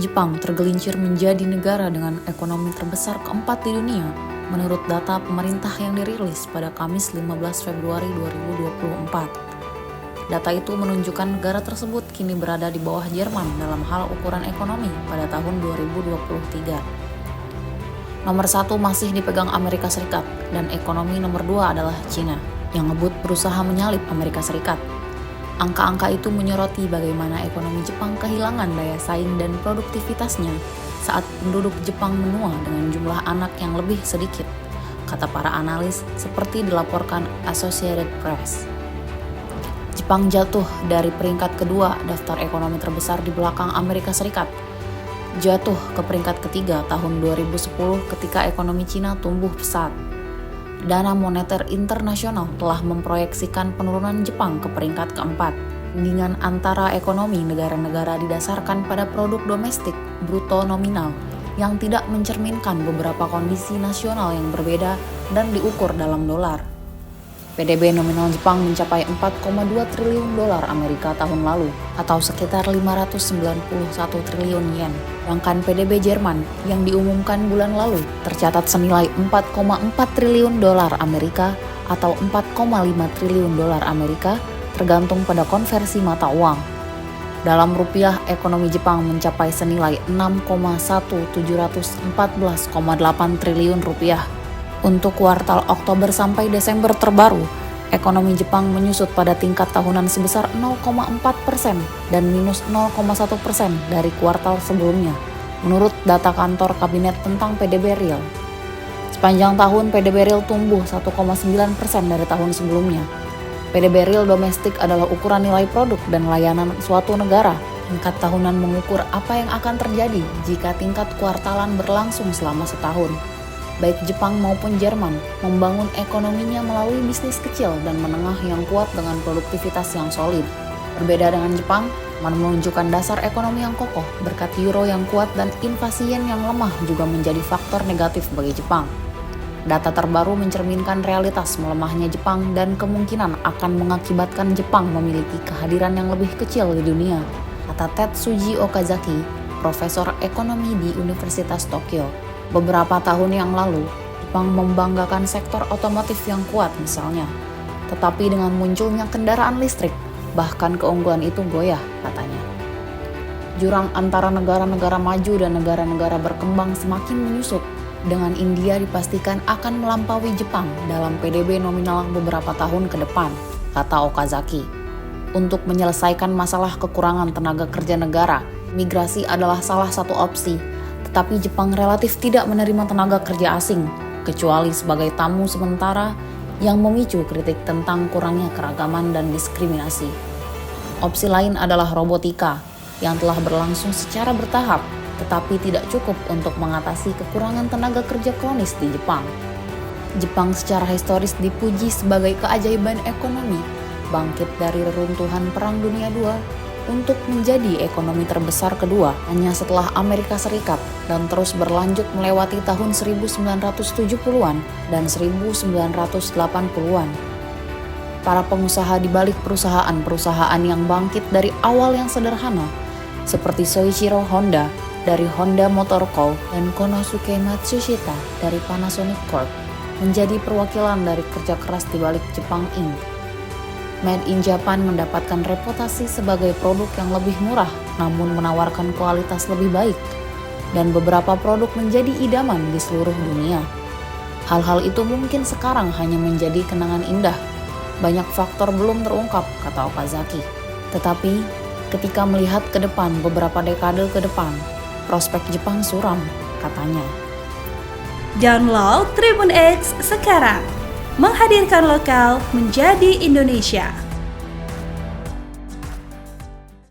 Jepang tergelincir menjadi negara dengan ekonomi terbesar keempat di dunia menurut data pemerintah yang dirilis pada Kamis 15 Februari 2024. Data itu menunjukkan negara tersebut kini berada di bawah Jerman dalam hal ukuran ekonomi pada tahun 2023. Nomor 1 masih dipegang Amerika Serikat dan ekonomi nomor 2 adalah China yang ngebut berusaha menyalip Amerika Serikat. Angka-angka itu menyoroti bagaimana ekonomi Jepang kehilangan daya saing dan produktivitasnya saat penduduk Jepang menua dengan jumlah anak yang lebih sedikit, kata para analis seperti dilaporkan Associated Press. Jepang jatuh dari peringkat kedua daftar ekonomi terbesar di belakang Amerika Serikat, jatuh ke peringkat ketiga tahun 2010 ketika ekonomi Cina tumbuh pesat. Dana Moneter Internasional telah memproyeksikan penurunan Jepang ke peringkat keempat. Tandingan antara ekonomi negara-negara didasarkan pada produk domestik bruto nominal yang tidak mencerminkan beberapa kondisi nasional yang berbeda dan diukur dalam dolar. PDB nominal Jepang mencapai 4,2 triliun dolar Amerika tahun lalu atau sekitar 591 triliun yen. Sedangkan PDB Jerman yang diumumkan bulan lalu tercatat senilai 4,4 triliun dolar Amerika atau 4,5 triliun dolar Amerika tergantung pada konversi mata uang. Dalam rupiah, ekonomi Jepang mencapai senilai 6,714,8 triliun rupiah. Untuk kuartal Oktober sampai Desember terbaru, ekonomi Jepang menyusut pada tingkat tahunan sebesar 0,4% dan minus 0,1% dari kuartal sebelumnya, menurut data kantor kabinet tentang PDB real. Sepanjang tahun, PDB real tumbuh 1,9% dari tahun sebelumnya. PDB real domestik adalah ukuran nilai produk dan layanan suatu negara. Tingkat tahunan mengukur apa yang akan terjadi jika tingkat kuartalan berlangsung selama setahun. Baik Jepang maupun Jerman membangun ekonominya melalui bisnis kecil dan menengah yang kuat dengan produktivitas yang solid. Berbeda dengan Jepang, menunjukkan dasar ekonomi yang kokoh berkat euro yang kuat dan invasi yen yang lemah juga menjadi faktor negatif bagi Jepang. Data terbaru mencerminkan realitas melemahnya Jepang dan kemungkinan akan mengakibatkan Jepang memiliki kehadiran yang lebih kecil di dunia, kata Tetsuji Okazaki, profesor ekonomi di Universitas Tokyo. Beberapa tahun yang lalu, Jepang membanggakan sektor otomotif yang kuat misalnya. Tetapi dengan munculnya kendaraan listrik, bahkan keunggulan itu goyah, katanya. Jurang antara negara-negara maju dan negara-negara berkembang semakin menyusut, dengan India dipastikan akan melampaui Jepang dalam PDB nominal beberapa tahun ke depan, kata Okazaki. Untuk menyelesaikan masalah kekurangan tenaga kerja negara, migrasi adalah salah satu opsi. Tetapi Jepang relatif tidak menerima tenaga kerja asing, kecuali sebagai tamu sementara yang memicu kritik tentang kurangnya keragaman dan diskriminasi. Opsi lain adalah robotika, yang telah berlangsung secara bertahap, tetapi tidak cukup untuk mengatasi kekurangan tenaga kerja kronis di Jepang. Jepang secara historis dipuji sebagai keajaiban ekonomi, bangkit dari reruntuhan Perang Dunia II, untuk menjadi ekonomi terbesar kedua hanya setelah Amerika Serikat dan terus berlanjut melewati tahun 1970-an dan 1980-an. Para pengusaha di balik perusahaan-perusahaan yang bangkit dari awal yang sederhana, seperti Soichiro Honda dari Honda Motor Co. dan Konosuke Matsushita dari Panasonic Corp., menjadi perwakilan dari kerja keras di balik Jepang Inc. Made in Japan mendapatkan reputasi sebagai produk yang lebih murah namun menawarkan kualitas lebih baik, dan beberapa produk menjadi idaman di seluruh dunia. Hal-hal itu mungkin sekarang hanya menjadi kenangan indah. Banyak faktor belum terungkap, kata Okazaki. Tetapi ketika melihat ke depan beberapa dekade ke depan, prospek Jepang suram, katanya. Download Tribun X sekarang, menghadirkan lokal menjadi Indonesia.